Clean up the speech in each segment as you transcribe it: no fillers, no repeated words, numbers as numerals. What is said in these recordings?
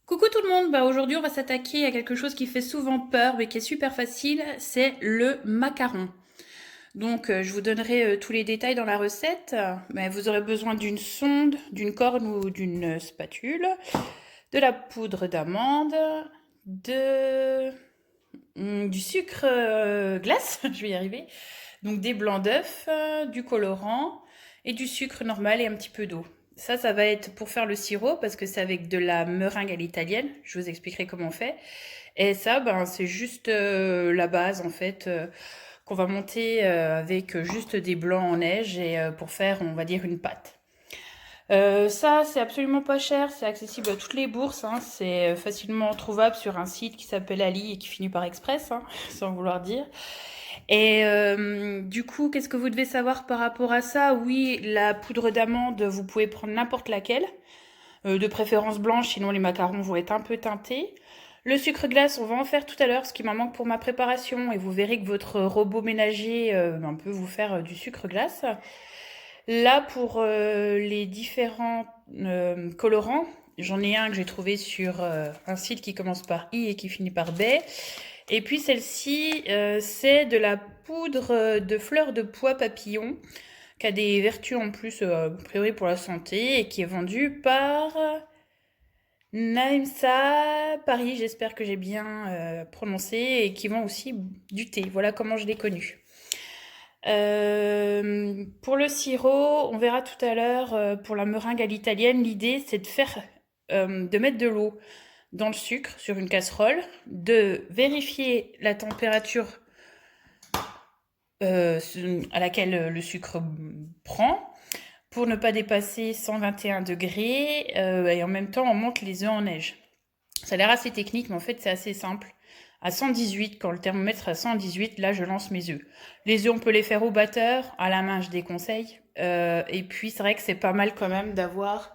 Coucou tout le monde, aujourd'hui on va s'attaquer à quelque chose qui fait souvent peur mais qui est super facile, c'est le macaron. Donc je vous donnerai tous les détails dans la recette, mais vous aurez besoin d'une sonde, d'une corne ou d'une spatule, de la poudre d'amande, du sucre glace, je vais y arriver, donc des blancs d'œufs, du colorant et du sucre normal et un petit peu d'eau. Ça va être pour faire le sirop parce que c'est avec de la meringue à l'italienne. Je vous expliquerai comment on fait. Et ça, c'est juste la base en fait qu'on va monter avec juste des blancs en neige et pour faire, on va dire, une pâte. Ça, c'est absolument pas cher, c'est accessible à toutes les bourses, hein, c'est facilement trouvable sur un site qui s'appelle Ali et qui finit par Express, hein, sans vouloir dire. Et du coup, qu'est-ce que vous devez savoir par rapport à ça? Oui, la poudre d'amande, vous pouvez prendre n'importe laquelle, de préférence blanche, sinon les macarons vont être un peu teintés. Le sucre glace, on va en faire tout à l'heure, ce qui m'en manque pour ma préparation, et vous verrez que votre robot ménager peut vous faire du sucre glace. Là, pour les différents colorants, j'en ai un que j'ai trouvé sur un site qui commence par I et qui finit par B. Et puis celle-ci, c'est de la poudre de fleurs de pois papillon, qui a des vertus en plus, a priori pour la santé, et qui est vendue par Naimsa Paris, j'espère que j'ai bien prononcé, et qui vend aussi du thé. Voilà comment je l'ai connu. Pour le sirop, on verra tout à l'heure, pour la meringue à l'italienne, l'idée c'est de mettre de l'eau dans le sucre sur une casserole, de vérifier la température à laquelle le sucre prend pour ne pas dépasser 121 degrés et en même temps on monte les œufs en neige. Ça a l'air assez technique mais en fait c'est assez simple. À 118, quand le thermomètre est à 118, là je lance mes œufs. Les œufs on peut les faire au batteur, à la main je déconseille. Et puis c'est vrai que c'est pas mal quand même d'avoir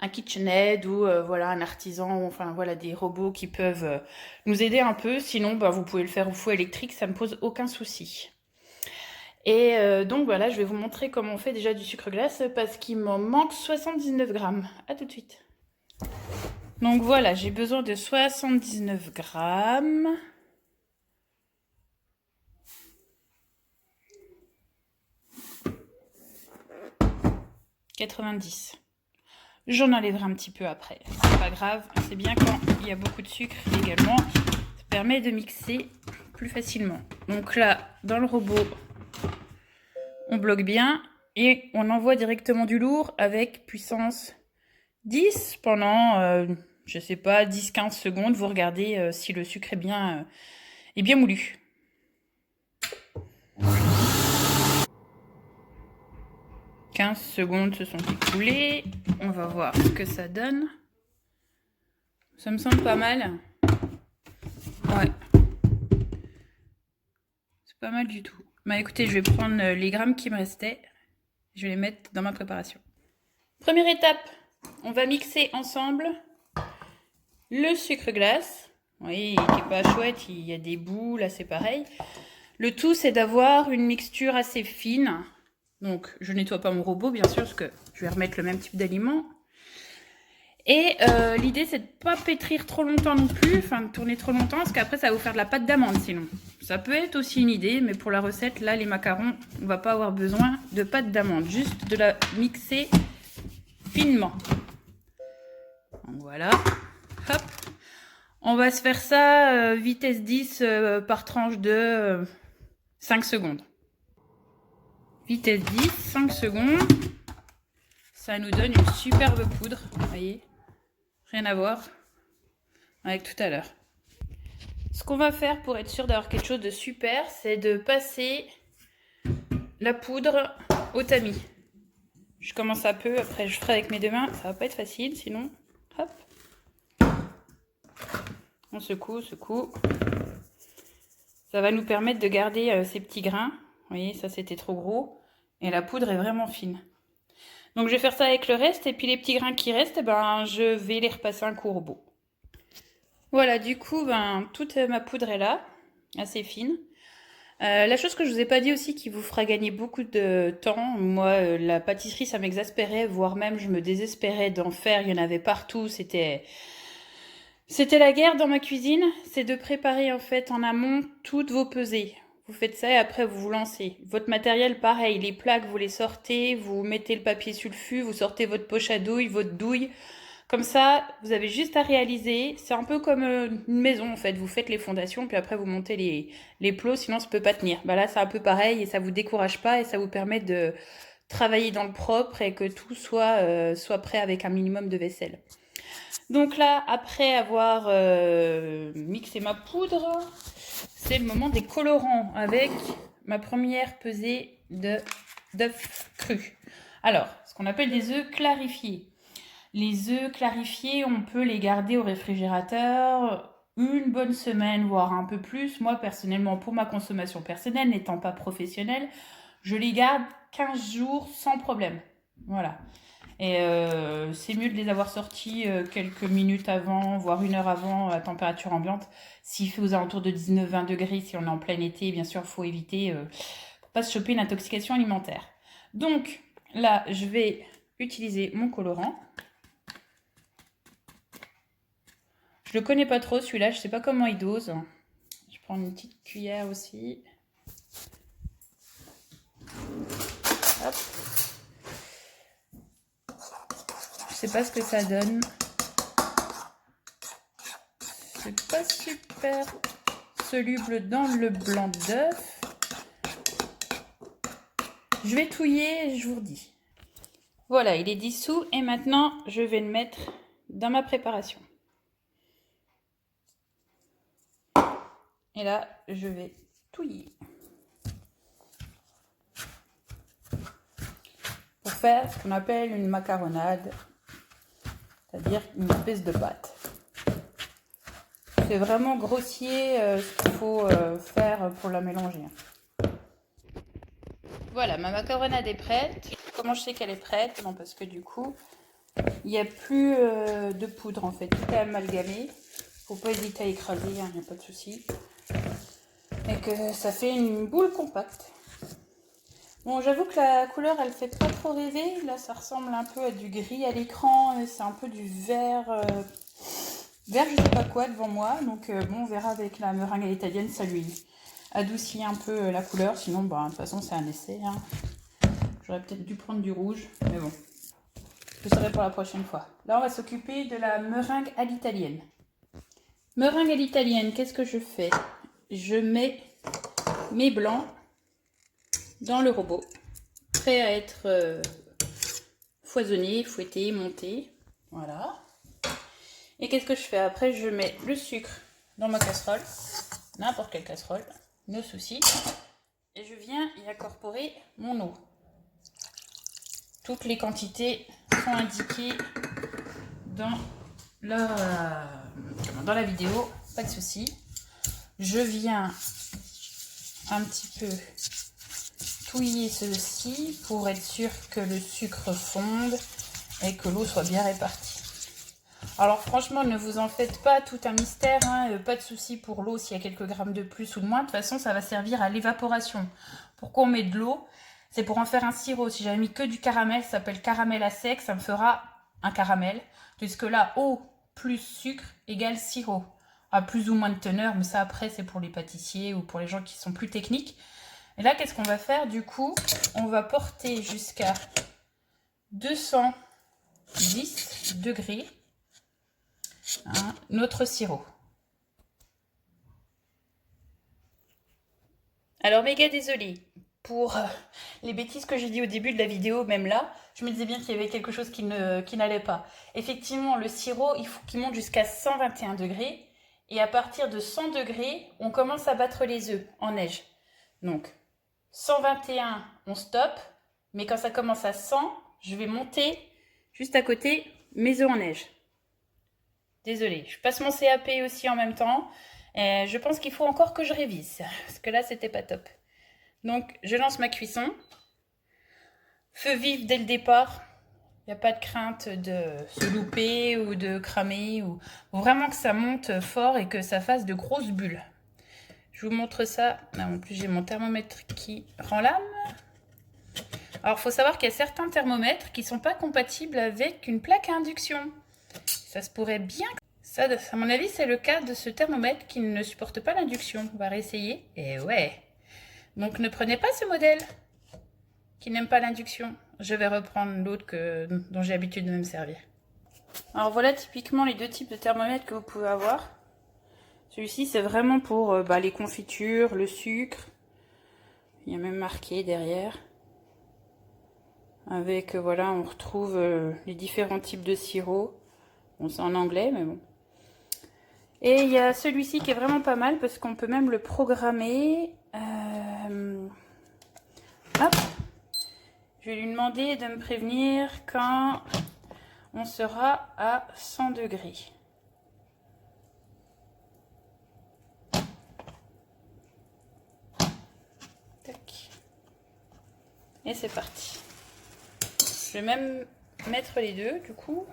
un KitchenAid ou voilà un artisan, enfin voilà des robots qui peuvent nous aider un peu. Sinon, vous pouvez le faire au four électrique, ça ne pose aucun souci. Et donc voilà, je vais vous montrer comment on fait déjà du sucre glace parce qu'il m'en manque 79 grammes. À tout de suite. Donc voilà, j'ai besoin de 79 grammes. « 90. J'en enlèverai un petit peu après. C'est pas grave, c'est bien quand il y a beaucoup de sucre également. Ça permet de mixer plus facilement. Donc là, dans le robot, on bloque bien et on envoie directement du lourd avec puissance 10 pendant, je sais pas, 10-15 secondes. Vous regardez si le sucre est bien moulu. « 15 secondes se sont écoulées. On va voir ce que ça donne. Ça me semble pas mal. Ouais. C'est pas mal du tout. Écoutez, je vais prendre les grammes qui me restaient. Je vais les mettre dans ma préparation. Première étape, on va mixer ensemble le sucre glace. Vous voyez, il n'est pas chouette, il y a des bouts, là c'est pareil. Le tout, c'est d'avoir une mixture assez fine. Donc, je nettoie pas mon robot, bien sûr, parce que je vais remettre le même type d'aliment. Et l'idée, c'est de ne pas pétrir trop longtemps non plus, enfin de tourner trop longtemps, parce qu'après, ça va vous faire de la pâte d'amande sinon. Ça peut être aussi une idée, mais pour la recette, là, les macarons, on va pas avoir besoin de pâte d'amande, juste de la mixer finement. Donc voilà, hop. On va se faire ça vitesse 10 par tranche de 5 secondes. Vitesse 10, 5 secondes. Ça nous donne une superbe poudre, vous voyez. Rien à voir avec tout à l'heure. Ce qu'on va faire pour être sûr d'avoir quelque chose de super, c'est de passer la poudre au tamis. Je commence un peu, après je ferai avec mes deux mains, ça va pas être facile sinon. Hop. On secoue, on secoue. Ça va nous permettre de garder ces petits grains. Vous voyez, ça c'était trop gros. Et la poudre est vraiment fine. Donc je vais faire ça avec le reste. Et puis les petits grains qui restent, je vais les repasser un coup au robot. Voilà, du coup, toute ma poudre est là, assez fine. La chose que je vous ai pas dit aussi qui vous fera gagner beaucoup de temps, moi la pâtisserie ça m'exaspérait, voire même je me désespérais d'en faire, il y en avait partout, c'était C'était la guerre dans ma cuisine, c'est de préparer en fait en amont toutes vos pesées. Vous faites ça et après vous vous lancez. Votre matériel, pareil, les plaques, vous les sortez, vous mettez le papier sulfu, vous sortez votre poche à douille, votre douille. Comme ça, vous avez juste à réaliser. C'est un peu comme une maison en fait. Vous faites les fondations, puis après vous montez les plots, sinon ça peut pas tenir. Bah là, c'est un peu pareil et ça vous décourage pas et ça vous permet de travailler dans le propre et que tout soit prêt avec un minimum de vaisselle. Donc là, après avoir mixé ma poudre, c'est le moment des colorants avec ma première pesée d'œufs crus. Alors, ce qu'on appelle des œufs clarifiés. Les œufs clarifiés, on peut les garder au réfrigérateur une bonne semaine, voire un peu plus. Moi, personnellement, pour ma consommation personnelle, n'étant pas professionnelle, je les garde 15 jours sans problème. Voilà. Et c'est mieux de les avoir sortis quelques minutes avant, voire une heure avant, à température ambiante. S'il fait aux alentours de 19-20 degrés, si on est en plein été, bien sûr, il faut éviter pour pas se choper une intoxication alimentaire. Donc là, je vais utiliser mon colorant. Je le connais pas trop celui-là, je sais pas comment il dose. Je prends une petite cuillère aussi. Hop. Je sais pas ce que ça donne. C'est pas super soluble dans le blanc d'œuf. Je vais touiller et je vous redis. Voilà, il est dissous et maintenant je vais le mettre dans ma préparation. Et là, je vais touiller. Pour faire ce qu'on appelle une macaronade, c'est-à-dire une espèce de pâte. C'est vraiment grossier ce qu'il faut faire pour la mélanger. Voilà, ma macaronade est prête. Comment je sais qu'elle est prête? Non, parce que du coup, il n'y a plus de poudre en fait. Tout est amalgamé. Faut pas hésiter à écraser, il n'y a pas de souci. Et que ça fait une boule compacte. Bon, j'avoue que la couleur, elle fait pas trop rêver. Là, ça ressemble un peu à du gris à l'écran. C'est un peu du vert, vert je sais pas quoi devant moi. Donc bon, on verra avec la meringue à l'italienne, ça lui adoucit un peu la couleur. Sinon, bah, de toute façon, c'est un essai. Hein. J'aurais peut-être dû prendre du rouge, mais bon. Je saurai pour la prochaine fois. Là, on va s'occuper de la meringue à l'italienne. Meringue à l'italienne, qu'est-ce que je fais? Je mets mes blancs dans le robot, prêt à être foisonné, fouetté, monté. Voilà. Et qu'est-ce que je fais? Après, je mets le sucre dans ma casserole, n'importe quelle casserole, no souci. Et je viens y incorporer mon eau. Toutes les quantités sont indiquées dans la vidéo, pas de souci. Je viens un petit peu touiller ceci pour être sûr que le sucre fonde et que l'eau soit bien répartie. Alors franchement, ne vous en faites pas tout un mystère, hein, pas de souci pour l'eau s'il y a quelques grammes de plus ou de moins. De toute façon, ça va servir à l'évaporation. Pourquoi on met de l'eau? C'est pour en faire un sirop. Si j'avais mis que du caramel, ça s'appelle caramel à sec, ça me fera un caramel. Puisque là, eau plus sucre égale sirop. À plus ou moins de teneur, mais ça après c'est pour les pâtissiers ou pour les gens qui sont plus techniques. Et là, qu'est-ce qu'on va faire? Du coup, on va porter jusqu'à 210 degrés notre sirop. Alors, méga désolée pour les bêtises que j'ai dit au début de la vidéo, même là, je me disais bien qu'il y avait quelque chose qui n'allait pas. Effectivement, le sirop, il faut qu'il monte jusqu'à 121 degrés. Et à partir de 100 degrés, on commence à battre les œufs en neige. Donc, 121, on stoppe. Mais quand ça commence à 100, je vais monter juste à côté mes œufs en neige. Désolée, je passe mon CAP aussi en même temps. Et je pense qu'il faut encore que je révise. Parce que là, c'était pas top. Donc, je lance ma cuisson. Feu vif dès le départ. Il n'y a pas de crainte de se louper ou de cramer. Ou vraiment que ça monte fort et que ça fasse de grosses bulles. Je vous montre ça. Là, en plus, j'ai mon thermomètre qui rend l'âme. Alors, il faut savoir qu'il y a certains thermomètres qui ne sont pas compatibles avec une plaque à induction. Ça se pourrait bien Ça, à mon avis, c'est le cas de ce thermomètre qui ne supporte pas l'induction. On va réessayer. Et ouais. Donc ne prenez pas ce modèle qui n'aime pas l'induction. Je vais reprendre l'autre dont j'ai l'habitude de me servir. Alors voilà typiquement les deux types de thermomètres que vous pouvez avoir. Celui-ci, c'est vraiment pour les confitures, le sucre. Il y a même marqué derrière. Avec, voilà, on retrouve les différents types de sirop. Bon, c'est en anglais, mais bon. Et il y a celui-ci qui est vraiment pas mal parce qu'on peut même le programmer. Hop. Je vais lui demander de me prévenir quand on sera à 100 degrés. Tac. Et c'est parti. Je vais même mettre les deux du coup.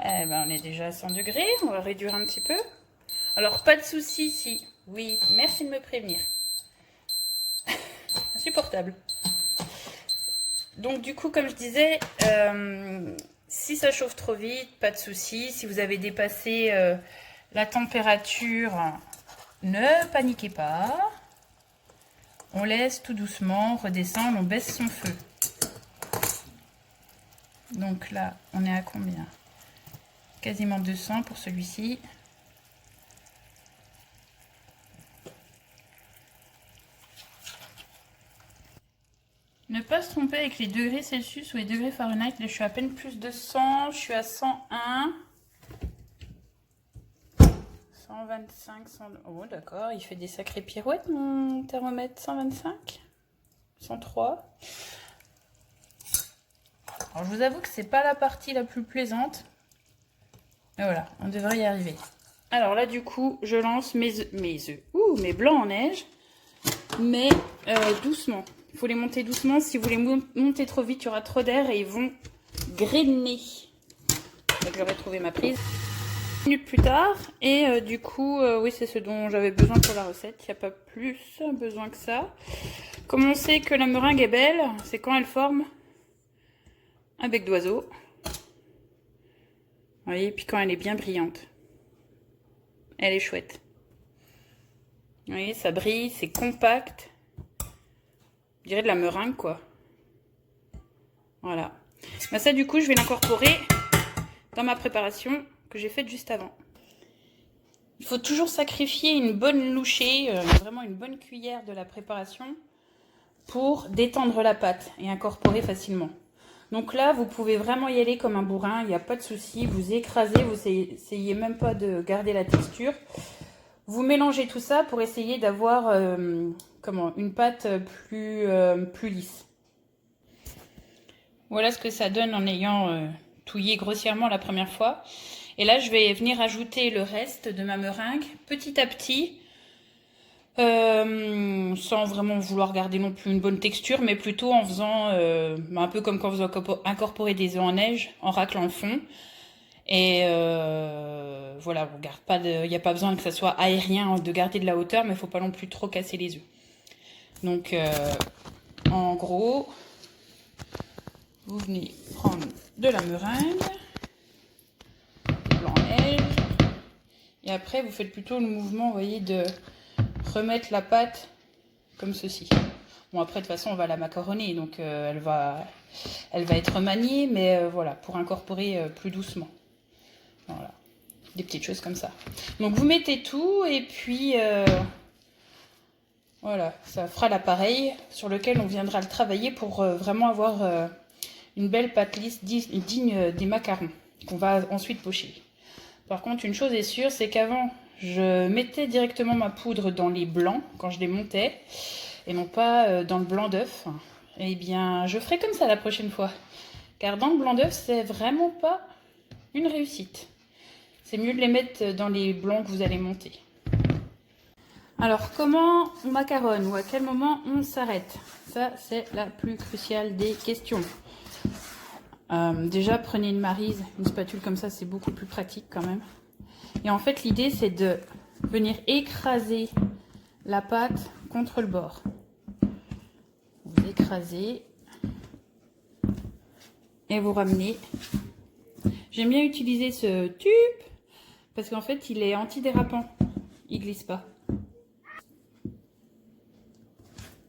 Eh ben, on est déjà à 100 degrés, on va réduire un petit peu. Alors pas de souci si... Oui, merci de me prévenir. Insupportable. Donc du coup, comme je disais, si ça chauffe trop vite, pas de souci. Si vous avez dépassé la température, ne paniquez pas. On laisse tout doucement redescendre, on baisse son feu. Donc là, on est à combien? Quasiment 200 pour celui-ci. Ne pas se tromper avec les degrés Celsius ou les degrés Fahrenheit. Là, je suis à peine plus de 100. Je suis à 101. 125, 100... Oh, d'accord. Il fait des sacrées pirouettes, mon thermomètre. 125 103. Alors, je vous avoue que c'est pas la partie la plus plaisante. Mais voilà, on devrait y arriver. Alors là, du coup, je lance mes œufs. Ouh, mes blancs en neige. Mais doucement. Il faut les monter doucement. Si vous les montez trop vite, il y aura trop d'air et ils vont grainer. Donc j'aurais trouvé ma prise. 10 minutes plus tard. Et du coup, oui, c'est ce dont j'avais besoin pour la recette. Il n'y a pas plus besoin que ça. Comme on sait que la meringue est belle, c'est quand elle forme un bec d'oiseau. Vous voyez, puis quand elle est bien brillante. Elle est chouette. Vous voyez, ça brille, c'est compact. Je dirais de la meringue, quoi. Voilà. Bah ça, du coup, je vais l'incorporer dans ma préparation que j'ai faite juste avant. Il faut toujours sacrifier une bonne louchée, vraiment une bonne cuillère de la préparation pour détendre la pâte et incorporer facilement. Donc là, vous pouvez vraiment y aller comme un bourrin, il n'y a pas de souci. Vous écrasez, vous essayez même pas de garder la texture. Vous mélangez tout ça pour essayer d'avoir une pâte plus lisse. Voilà ce que ça donne en ayant touillé grossièrement la première fois. Et là, je vais venir ajouter le reste de ma meringue petit à petit, sans vraiment vouloir garder non plus une bonne texture, mais plutôt en faisant un peu comme quand vous incorporez des œufs en neige, en raclant le fond. Et voilà, on garde pas il n'y a pas besoin que ça soit aérien de garder de la hauteur, mais il ne faut pas non plus trop casser les œufs. Donc en gros, vous venez prendre de la meringue, blanc neige, et après vous faites plutôt le mouvement, vous voyez, de remettre la pâte comme ceci. Bon, après de toute façon on va la macaronner, donc elle va être maniée, mais voilà, pour incorporer plus doucement. Voilà, des petites choses comme ça. Donc vous mettez tout et puis voilà, ça fera l'appareil sur lequel on viendra le travailler pour vraiment avoir une belle pâte lisse digne des macarons qu'on va ensuite pocher. Par contre, une chose est sûre, c'est qu'avant, je mettais directement ma poudre dans les blancs quand je les montais et non pas dans le blanc d'œuf. Eh bien, je ferai comme ça la prochaine fois. Car dans le blanc d'œuf, c'est vraiment pas une réussite. C'est mieux de les mettre dans les blancs que vous allez monter. Alors, comment on macaronne ou à quel moment on s'arrête? Ça, c'est la plus cruciale des questions. Déjà, prenez une maryse, une spatule comme ça, c'est beaucoup plus pratique quand même. Et en fait, l'idée, c'est de venir écraser la pâte contre le bord. Vous écrasez et vous ramenez J'aime bien utiliser ce tube parce qu'en fait, il est antidérapant. Il glisse pas.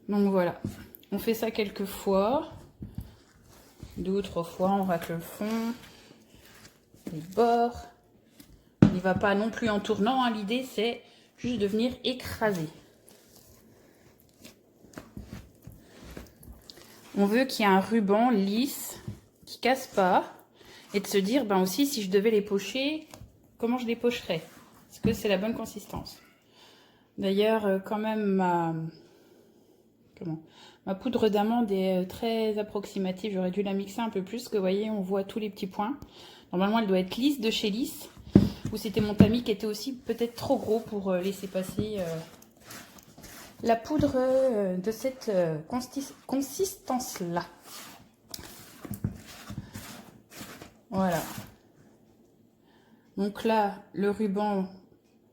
Donc voilà, on fait ça quelques fois. 2 ou 3 fois, on racle le fond, les bords. On n'y va pas non plus en tournant, hein. L'idée c'est juste de venir écraser. On veut qu'il y ait un ruban lisse, qui casse pas, et de se dire ben aussi si je devais les pocher, comment je les pocherais. Est-ce que c'est la bonne consistance? D'ailleurs, quand même ma poudre d'amande est très approximative. J'aurais dû la mixer un peu plus, parce que vous voyez, on voit tous les petits points. Normalement, elle doit être lisse de chez Lisse. Ou c'était mon tamis qui était aussi peut-être trop gros pour laisser passer la poudre de cette consistance-là. Voilà. Donc là, le ruban,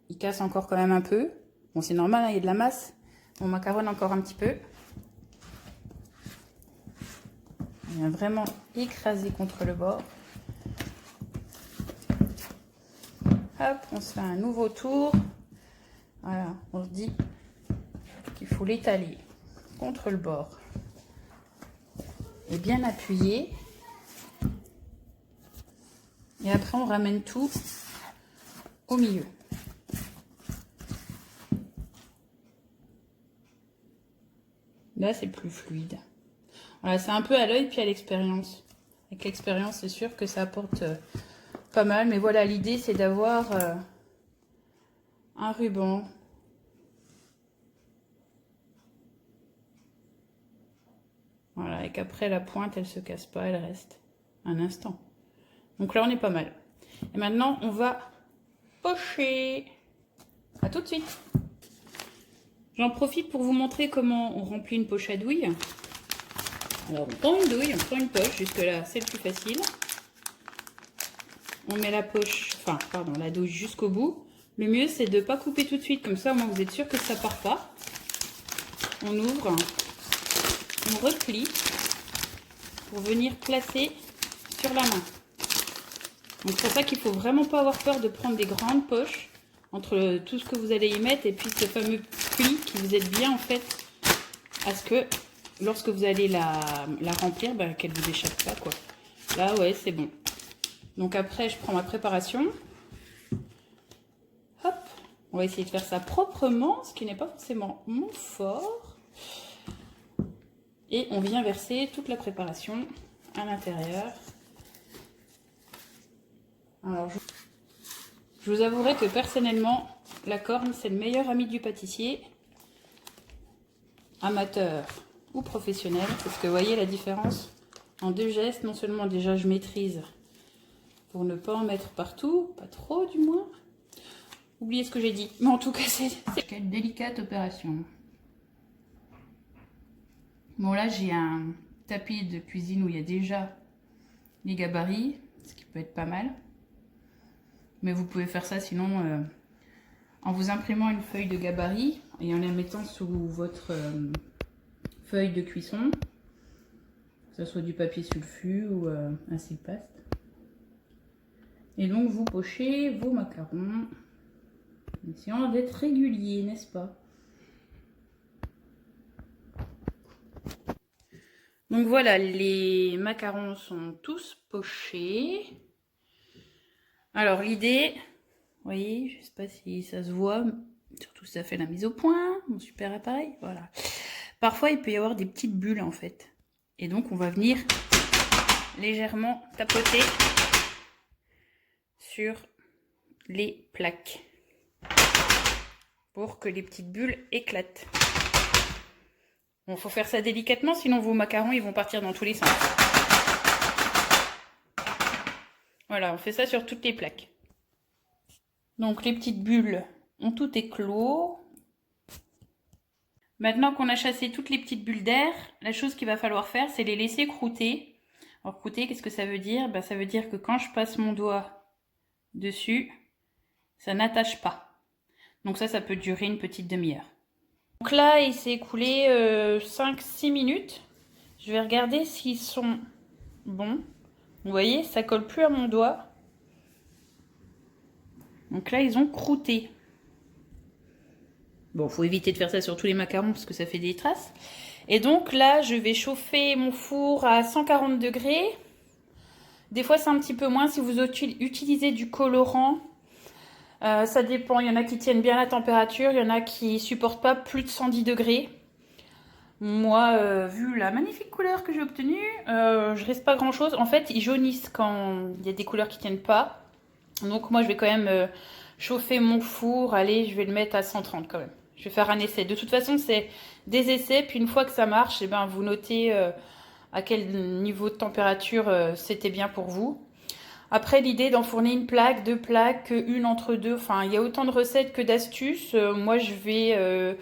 il casse encore quand même un peu. Bon, c'est normal, hein, il y a de la masse. On macaronne encore un petit peu. On vient vraiment écraser contre le bord. Hop, on se fait un nouveau tour. Voilà, on se dit qu'il faut l'étaler contre le bord. Et bien appuyer. Et après, on ramène tout au milieu. Là, c'est plus fluide. Voilà, c'est un peu à l'œil puis à l'expérience. Avec l'expérience, c'est sûr que ça apporte pas mal. Mais voilà, l'idée, c'est d'avoir un ruban. Voilà, et qu'après, la pointe, elle se casse pas, elle reste un instant. Donc là, on est pas mal. Et maintenant, on va pocher. À tout de suite. J'en profite pour vous montrer comment on remplit une poche à douille. Alors, on prend une douille, on prend une poche. Jusque-là, c'est le plus facile. On met la poche, la douille jusqu'au bout. Le mieux, c'est de ne pas couper tout de suite. Comme ça, au moins, vous êtes sûr que ça ne part pas. On ouvre, on replie pour venir placer sur la main. Donc, c'est pour ça qu'il ne faut vraiment pas avoir peur de prendre des grandes poches entre tout ce que vous allez y mettre et puis ce fameux pli qui vous aide bien, en fait, à ce que lorsque vous allez la remplir, qu'elle ne vous échappe pas, quoi. Là, ouais, c'est bon. Donc après, je prends ma préparation. Hop, on va essayer de faire ça proprement, ce qui n'est pas forcément mon fort. Et on vient verser toute la préparation à l'intérieur. Alors, je vous avouerai que personnellement, la corne, c'est le meilleur ami du pâtissier. Amateur ou professionnel, parce que vous voyez la différence en 2 gestes. Non seulement déjà je maîtrise pour ne pas en mettre partout, pas trop du moins. Oubliez ce que j'ai dit, mais en tout cas c'est une délicate opération. Bon là j'ai un tapis de cuisine où il y a déjà les gabarits, ce qui peut être pas mal. Mais vous pouvez faire ça sinon en vous imprimant une feuille de gabarit et en la mettant sous votre feuille de cuisson, que ce soit du papier sulfu ou un silpaste. Et donc vous pochez vos macarons, en essayant d'être régulier, n'est-ce pas? Donc voilà, les macarons sont tous pochés. Alors l'idée, vous voyez, je ne sais pas si ça se voit, surtout si ça fait la mise au point, mon super appareil, voilà. Parfois il peut y avoir des petites bulles en fait. Et donc on va venir légèrement tapoter sur les plaques pour que les petites bulles éclatent. Bon, faut faire ça délicatement, sinon vos macarons ils vont partir dans tous les sens. Voilà, on fait ça sur toutes les plaques. Donc les petites bulles ont tout éclos. Maintenant qu'on a chassé toutes les petites bulles d'air, la chose qu'il va falloir faire, c'est les laisser croûter. Alors croûter, qu'est-ce que ça veut dire? Ça veut dire que quand je passe mon doigt dessus, ça n'attache pas. Donc ça peut durer une petite demi-heure. Donc là, il s'est écoulé 5-6 minutes. Je vais regarder s'ils sont bons. Vous voyez, ça colle plus à mon doigt. Donc là, ils ont croûté. Bon, faut éviter de faire ça sur tous les macarons parce que ça fait des traces. Et donc là, je vais chauffer mon four à 140 degrés. Des fois, c'est un petit peu moins si vous utilisez du colorant. Ça dépend, il y en a qui tiennent bien la température, il y en a qui supportent pas plus de 110 degrés. Moi, vu la magnifique couleur que j'ai obtenue, je risque pas grand chose. En fait, ils jaunissent quand il y a des couleurs qui tiennent pas. Donc moi, je vais quand même chauffer mon four. Allez, je vais le mettre à 130 quand même. Je vais faire un essai. De toute façon, c'est des essais. Puis une fois que ça marche, eh ben, vous notez à quel niveau de température c'était bien pour vous. Après, l'idée d'enfourner une plaque, deux plaques, une entre deux. Enfin, il y a autant de recettes que d'astuces. Moi, je vais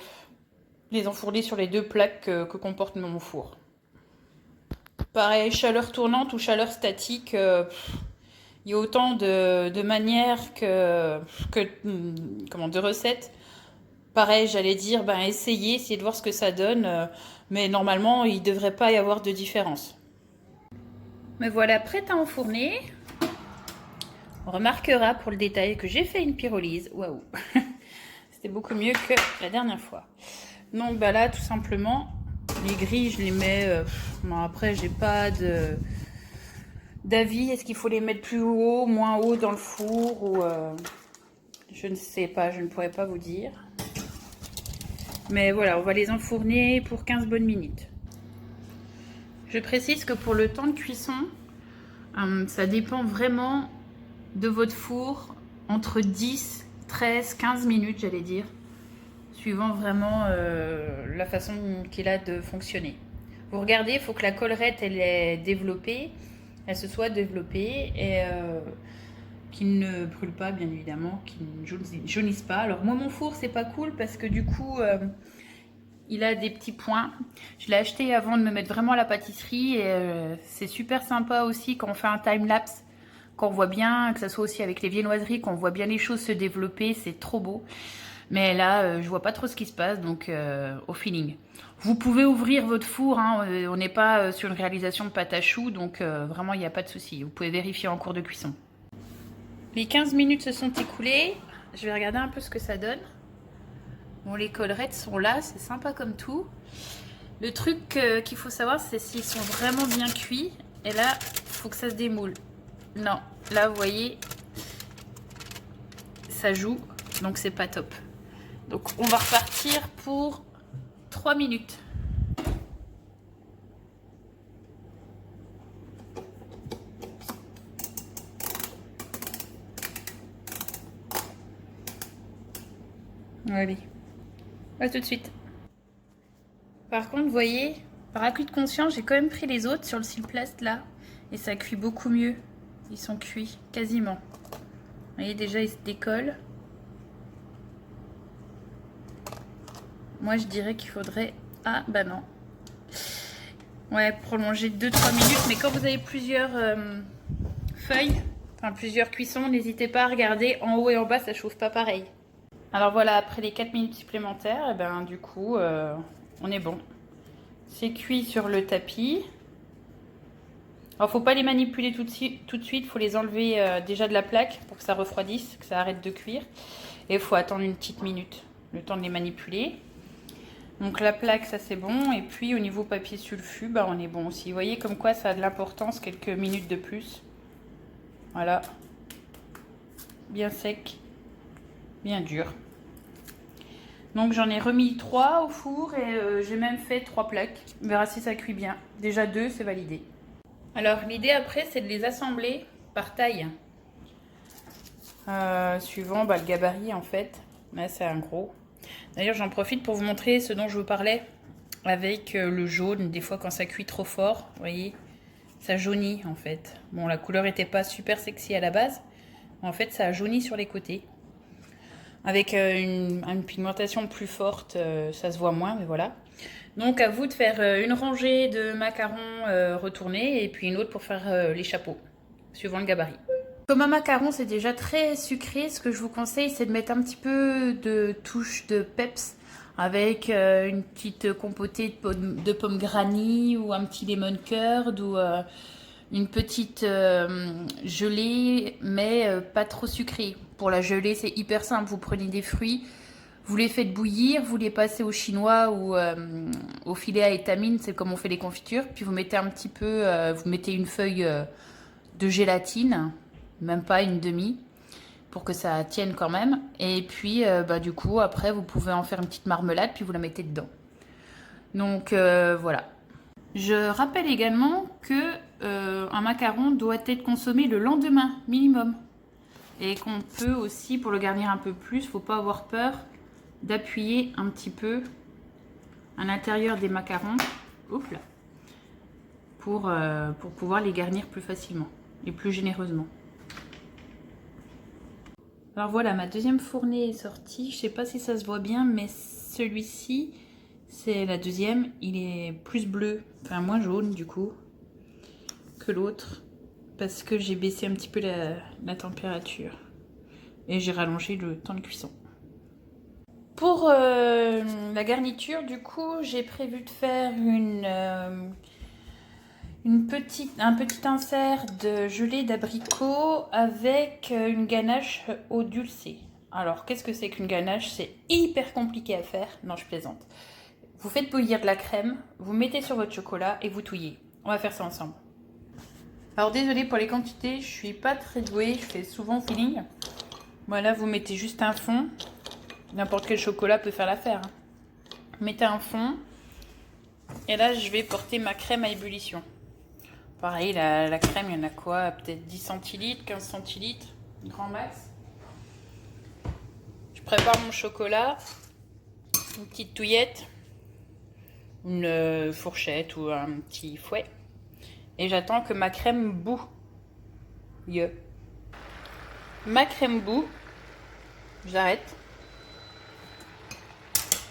les enfourner sur les deux plaques que comporte mon four. Pareil, chaleur tournante ou chaleur statique. Il y a autant de manières comment, de recettes. Pareil, j'allais dire, ben essayez de voir ce que ça donne. Mais normalement, il ne devrait pas y avoir de différence. Me voilà prête à enfourner. On remarquera pour le détail que j'ai fait une pyrolyse. Waouh. C'était beaucoup mieux que la dernière fois. Donc bah là, tout simplement, les grilles, je les mets... bon, après, j'ai pas d'avis. Est-ce qu'il faut les mettre plus haut, moins haut dans le four ou je ne sais pas, je ne pourrais pas vous dire. Mais voilà, on va les enfourner pour 15 bonnes minutes. Je précise que pour le temps de cuisson, ça dépend vraiment de votre four, entre 10, 13, 15 minutes, j'allais dire, suivant vraiment la façon qu'il a de fonctionner. Vous regardez, il faut que la collerette elle est développée, elle se soit développée et qu'il ne brûle pas bien évidemment, qu'il ne jaunisse pas. Alors moi mon four c'est pas cool parce que du coup il a des petits points. Je l'ai acheté avant de me mettre vraiment à la pâtisserie et c'est super sympa aussi quand on fait un time-lapse, qu'on voit bien, que ça soit aussi avec les viennoiseries, qu'on voit bien les choses se développer, c'est trop beau. Mais là, je vois pas trop ce qui se passe, donc au feeling. Vous pouvez ouvrir votre four, hein, on n'est pas sur une réalisation de pâte à choux, donc vraiment il n'y a pas de souci. Vous pouvez vérifier en cours de cuisson. Les 15 minutes se sont écoulées, je vais regarder un peu ce que ça donne. Bon, les collerettes sont là, c'est sympa comme tout. Le truc qu'il faut savoir, c'est s'ils sont vraiment bien cuits. Et là, il faut que ça se démoule. Non, là, vous voyez, ça joue, donc c'est pas top. Donc, on va repartir pour 3 minutes. Allez, à tout de suite. Par contre, vous voyez, par acquis de conscience, j'ai quand même pris les autres sur le Silplast là. Et ça cuit beaucoup mieux. Ils sont cuits, quasiment. Vous voyez, déjà, ils se décollent. Moi, je dirais qu'il faudrait... Ah, bah non. Ouais, prolonger 2-3 minutes. Mais quand vous avez plusieurs feuilles, enfin plusieurs cuissons, n'hésitez pas à regarder en haut et en bas, ça chauffe pas pareil. Alors voilà, après les 4 minutes supplémentaires, et ben, du coup, on est bon. C'est cuit sur le tapis. Alors, faut pas les manipuler tout de suite, il faut les enlever déjà de la plaque pour que ça refroidisse, que ça arrête de cuire. Et il faut attendre une petite minute, le temps de les manipuler. Donc la plaque, ça c'est bon. Et puis au niveau papier sulfu, bah, on est bon aussi. Vous voyez comme quoi ça a de l'importance, quelques minutes de plus. Voilà. Bien sec, bien dur. Donc j'en ai remis 3 au four et j'ai même fait 3 plaques. On verra si ça cuit bien. Déjà 2, c'est validé. Alors l'idée après, c'est de les assembler par taille. Suivant le gabarit en fait. Là c'est un gros. D'ailleurs j'en profite pour vous montrer ce dont je vous parlais. Avec le jaune, des fois quand ça cuit trop fort, vous voyez, ça jaunit en fait. Bon, la couleur n'était pas super sexy à la base. En fait ça a jauni sur les côtés. Avec une pigmentation plus forte, ça se voit moins, mais voilà. Donc à vous de faire une rangée de macarons retournés et puis une autre pour faire les chapeaux, suivant le gabarit. Comme un macaron c'est déjà très sucré, ce que je vous conseille c'est de mettre un petit peu de touche de peps avec une petite compotée de pommes granny ou un petit lemon curd ou une petite gelée mais pas trop sucrée. Pour la geler, c'est hyper simple. Vous prenez des fruits, vous les faites bouillir, vous les passez au chinois ou au filet à étamine, c'est comme on fait les confitures. Puis vous mettez un petit peu, vous mettez une feuille de gélatine, même pas une demi, pour que ça tienne quand même. Et puis, du coup, après, vous pouvez en faire une petite marmelade, puis vous la mettez dedans. Donc, voilà. Je rappelle également que un macaron doit être consommé le lendemain, minimum. Et qu'on peut aussi, pour le garnir un peu plus, faut pas avoir peur d'appuyer un petit peu à l'intérieur des macarons, ouf là, pour pouvoir les garnir plus facilement et plus généreusement. Alors voilà, ma deuxième fournée est sortie. Je sais pas si ça se voit bien, mais celui-ci, c'est la deuxième. Il est plus bleu, enfin moins jaune du coup, que l'autre, parce que j'ai baissé un petit peu la température et j'ai rallongé le temps de cuisson. Pour la garniture, du coup, j'ai prévu de faire un petit insert de gelée d'abricot avec une ganache au dulcé. Alors, qu'est-ce que c'est qu'une ganache? C'est hyper compliqué à faire. Non, je plaisante. Vous faites bouillir de la crème, vous mettez sur votre chocolat et vous touillez. On va faire ça ensemble. Alors, désolée pour les quantités, je suis pas très douée, je fais souvent feeling. Voilà, vous mettez juste un fond. N'importe quel chocolat peut faire l'affaire. Mettez un fond. Et là, je vais porter ma crème à ébullition. Pareil, la crème, il y en a quoi? Peut-être 10 centilitres, 15 centilitres, grand max. Je prépare mon chocolat, une petite touillette, une fourchette ou un petit fouet. Et j'attends que ma crème bout. Ma crème bout. J'arrête.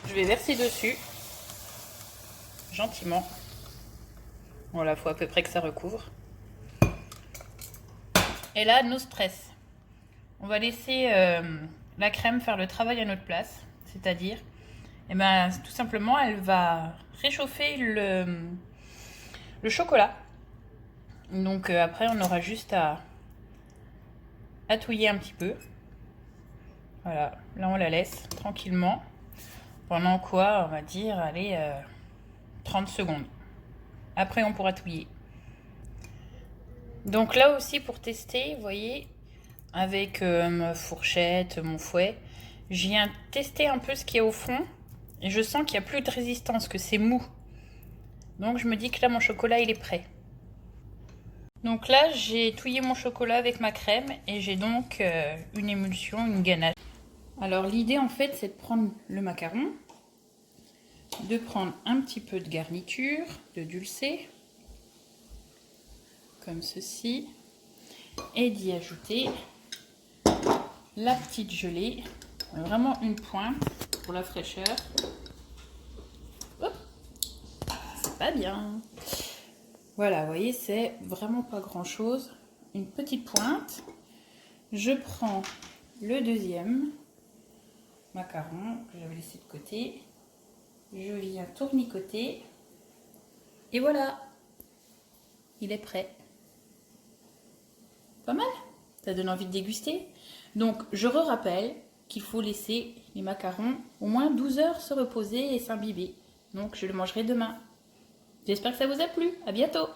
Je vais verser dessus, gentiment. Voilà, il faut à peu près que ça recouvre. Et là, no stress. On va laisser la crème faire le travail à notre place. C'est-à-dire, tout simplement, elle va réchauffer le chocolat. Donc après, on aura juste à touiller un petit peu. Voilà, là on la laisse tranquillement. Pendant quoi, on va dire, allez, 30 secondes. Après, on pourra touiller. Donc là aussi, pour tester, vous voyez, avec ma fourchette, mon fouet, je viens tester un peu ce qu'il y a au fond. Et je sens qu'il n'y a plus de résistance, que c'est mou. Donc je me dis que là, mon chocolat, il est prêt. Donc là, j'ai touillé mon chocolat avec ma crème et j'ai donc une émulsion, une ganache. Alors l'idée en fait, c'est de prendre le macaron, de prendre un petit peu de garniture, de dulcé, comme ceci, et d'y ajouter la petite gelée, vraiment une pointe pour la fraîcheur. Hop, c'est pas bien. Voilà, vous voyez, c'est vraiment pas grand chose. Une petite pointe. Je prends le deuxième macaron que j'avais laissé de côté. Je viens tournicoter. Et voilà, il est prêt. Pas mal? Ça donne envie de déguster. Donc, je rappelle qu'il faut laisser les macarons au moins 12 heures se reposer et s'imbiber. Donc, je le mangerai demain. J'espère que ça vous a plu. À bientôt!